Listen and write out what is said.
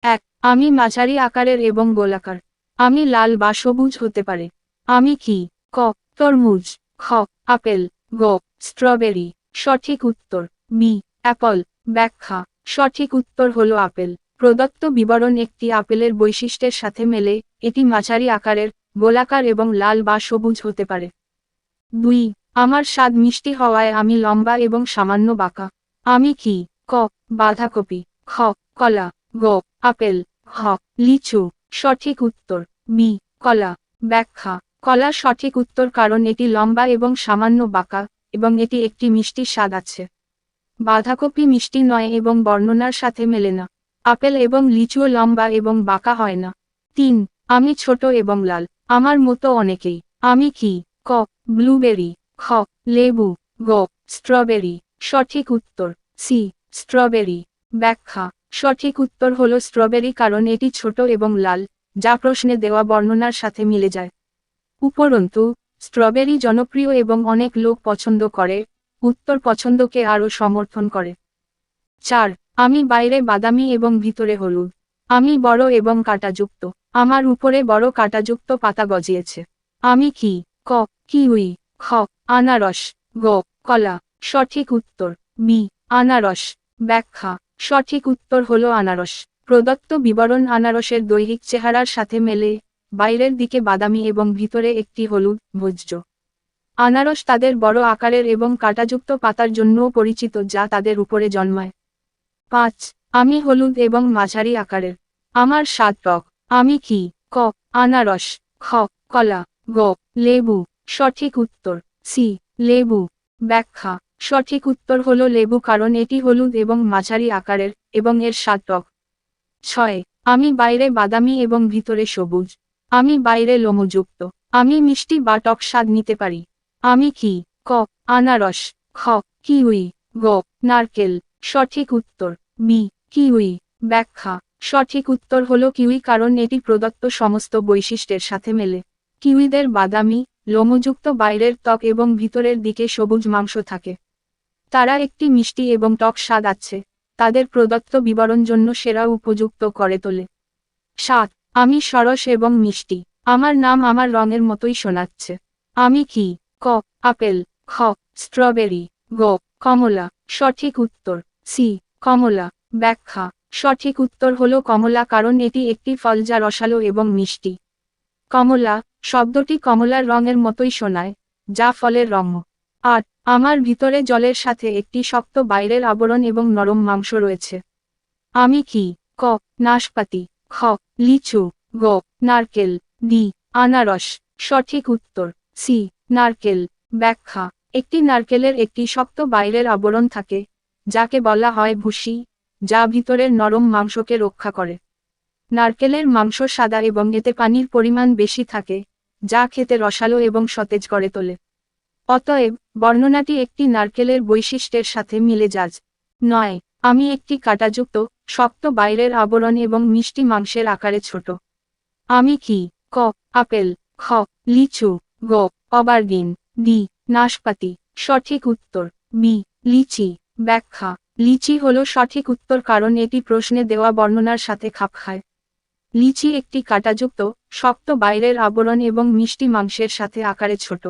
এক, আমি মাঝারি আকারের এবং গোলাকার। আমি লাল বা সবুজ হতে পারে। আমি কি? ক, তরমুজ। খ, আপেল। গ, স্ট্রবেরি। সঠিক উত্তর বি, অ্যাপল। ব্যাখ্যা: সঠিক উত্তর হলো আপেল। প্রদত্ত বিবরণ একটি আপেলের বৈশিষ্ট্যের সাথে মেলে, এটি মাঝারি আকারের, গোলাকার এবং লাল বা সবুজ হতে পারে। 2, আমার স্বাদ মিষ্টি হওয়ায় আমি লম্বা এবং সামান্য বাঁকা। আমি কি? ক, বাঁধাকপি। খ, কলা। গ, আপেল। খ, লিচু। সঠিক উত্তর বি, কলা। ব্যাখ্যা: কলা সঠিক উত্তর কারণ এটি লম্বা এবং সামান্য বাঁকা, এবং এটি একটি মিষ্টি স্বাদ আছে। বাঁধাকপি মিষ্টি নয় এবং বর্ণনার সাথে মেলে না। আপেল এবং লিচুও লম্বা এবং বাঁকা হয় না। 3, আমি ছোট এবং লাল। আমার মতো অনেকেই। আমি কি? ক, ব্লুবেরি। খ, লেবু। গ, স্ট্রবেরি। সঠিক উত্তর সি, স্ট্রবেরি। ব্যাখ্যা: সঠিক উত্তর হলো স্ট্রবেরি কারণ এটি ছোট এবং লাল, যা প্রশ্নে দেওয়া বর্ণনার সাথে মিলে যায়। উপরন্তু, স্ট্রবেরি জনপ্রিয় এবং অনেক লোক পছন্দ করে, উত্তর পছন্দকে আরও সমর্থন করে। 4, আমি বাইরে বাদামি এবং ভিতরে হলুদ। আমি বড় এবং কাঁটাযুক্ত। আমার উপরে বড় কাঁটাযুক্ত পাতা গজিয়েছে। আমি কি? ক, কিউই। খ, আনারস। গ, কলা। সঠিক উত্তর বি, আনারস। ব্যাখ্যা: সঠিক উত্তর হলো আনারস। প্রদত্ত বিবরণ আনারসের দৈহিক চেহারার সাথে মেলে, বাইরের দিকে বাদামি এবং ভিতরে একটি হলুদ ভোজ্য। আনারস তাদের বড় আকারের এবং কাঁটাযুক্ত পাতার জন্যও পরিচিত যা তাদের উপরে জন্মায়। 5, আমি হলুদ এবং মাঝারি আকারের। আমার স্বাদ টক। আমি কি? ক, আনারস। খ, কলা। গ, লেবু। সঠিক উত্তর সি, লেবু। ব্যাখ্যা: সঠিক উত্তর হলো লেবু কারণ এটি হলুদ এবং মাঝারি আকারের, এবং এর স্বাদ টক। 6, আমি বাইরে বাদামি এবং ভিতরে সবুজ। আমি বাইরে লোমযুক্ত। আমি মিষ্টি বা টক স্বাদ নিতে পারি। আমি কি? ক, আনারস। খ, কিউই। গ, নারকেল। সঠিক উত্তর বি, কিউই। ব্যাখ্যা: সঠিক উত্তর হলো কিউই কারণ এটি প্রদত্ত সমস্ত বৈশিষ্ট্যের সাথে মেলে। কিউইদের বাদামি, লোমযুক্ত বাইরের ত্বক এবং ভিতরের দিকে সবুজ মাংস থাকে। তারা একটি মিষ্টি এবং টক স্বাদ আছে, তাদের প্রদত্ত বিবরণ জন্য সেরা উপযুক্ত করে তোলে। 7, আমি সরস এবং মিষ্টি। আমার নাম আমার রঙের মতোই শোনাচ্ছে। আমি কি? ক, আপেল। খ, স্ট্রবেরি। গ, কমলা। সঠিক উত্তর সি, কমলা। ব্যাখ্যা: সঠিক উত্তর হলো কমলা কারণ এটি একটি ফল যা রসালো এবং মিষ্টি। কমলা শব্দটি কমলার রঙের মতোই শোনায়, যা ফলের রঙ। 8, আমার ভিতরে জলের সাথে একটি শক্ত বাইরের আবরণ এবং নরম মাংস রয়েছে। আমি কি? ক, নাশপাতি। খ, লিচু। গ, নারকেল। ডি, আনারস। সঠিক উত্তর সি, নারকেল। ব্যাখ্যা: একটি নারকেলের একটি শক্ত বাইরের আবরণ থাকে, যাকে বলা হয় ভুসি, যা ভিতরের নরম মাংসকে রক্ষা করে। নারকেলের মাংস সাদা এবং এতে পানির পরিমাণ বেশি থাকে, যা খেতে রসালো এবং সতেজ করে তোলে। অতএব, বর্ণনাটি একটি নারকেলের বৈশিষ্ট্যের সাথে মিলে যায়। 9, আমি একটি কাঁটাযুক্ত, শক্ত বাইরের আবরণ এবং মিষ্টি মাংসের আকারে ছোট। আমি কি? ক, আপেল। খ, লিচু। গ, অবার্ডিন। ডি, নাশপাতি। সঠিক উত্তর বি, লিচি। ব্যাখ্যা: লিচি হলো সঠিক উত্তর কারণ এটি প্রশ্নে দেওয়া বর্ণনার সাথে খাপ খায়। লিচি একটি কাঁটাযুক্ত, শক্ত বাইরের আবরণ এবং মিষ্টি মাংসের সাথে আকারে ছোট।